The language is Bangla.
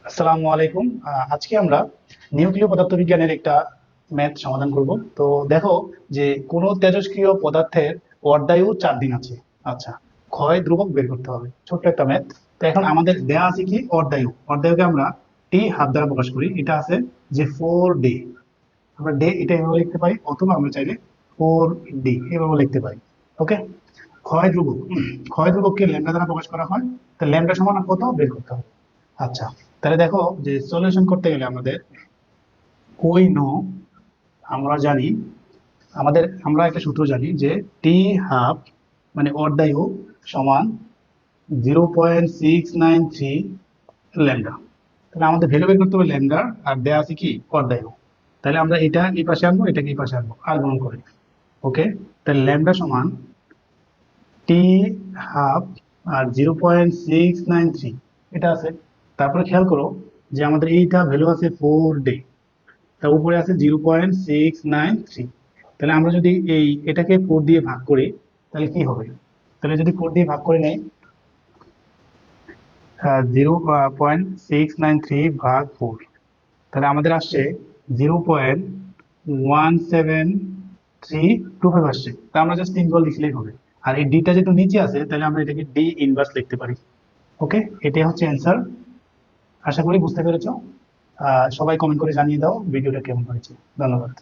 আসসালামু আলাইকুম। আজকে আমরা নিউক্লিয় পদার্থবিজ্ঞানের একটা ম্যাথ সমাধান করব। তো দেখো যে কোনো তেজস্ক্রিয় পদার্থের অর্ধায়ু 4 দিন আছে। আচ্ছা, ক্ষয় ধ্রুবক বের করতে হবে, ছোট্ট একটা ম্যাথ। তো এখন আমাদের দেয়া আছে কি অর্ধায়ু, অর্ধায়ুকে আমরা টি হাফ দ্বারা প্রকাশ করি। এটা আছে যে 4 ডে, আমরা ডে এটা এভাবে লিখতে পারি, অথবা আমরা চাইলে 4 ডি এভাবে লিখতে পারি। ওকে। ক্ষয় ধ্রুবক, ক্ষয় ধ্রুবককে ল্যামডা দ্বারা প্রকাশ করা হয়। তো ল্যামডা সমান কত বের করতে হবে। আচ্ছা, তাহলে দেখো যে সলিউশন করতে গেলে আমাদের ওই নো, আমরা জানি আমরা একটা সূত্র জানি যে টি হাফ মানে অর্ধায়ু সমান 0.693 ল্যামডা। তাহলে আমাদের ভ্যালু বের করতে হবে ল্যামডার, আর দেয়া আছে কি অর্ধায়ু। তাহলে আমরা এটা এই পাশে আনবো, এটাকে এই পাশে আনবো আর গুণন করে। ওকে। তাহলে ল্যামডা সমান টি হাফ আর 0.693 এটা আছে। তারপরে খেয়াল করো যে আমাদের এইটা ভ্যালু আছে 4 ডে, তার উপরে আছে 0.693। তাহলে আমরা যদি এটাকে 4 দিয়ে ভাগ করি তাহলে কি হবে। তাহলে যদি 4 দিয়ে ভাগ করে নেই, 0.693 ভাগ 4, তাহলে আমাদের আসছে 0.17325 আসছে। তা আমরা জাস্ট সিম্বল লিখলেই হবে। আর এই ডিটা যেহেতু নিচে আছে তাহলে আমরা এটাকে ডি ইনভার্স লিখতে পারি। ওকে, এটাই হচ্ছে অ্যান্সার। আশা করি বুঝতে পেরেছো। সবাই কমেন্ট করে জানিয়ে দাও ভিডিওটা কেমন হয়েছে। ধন্যবাদ।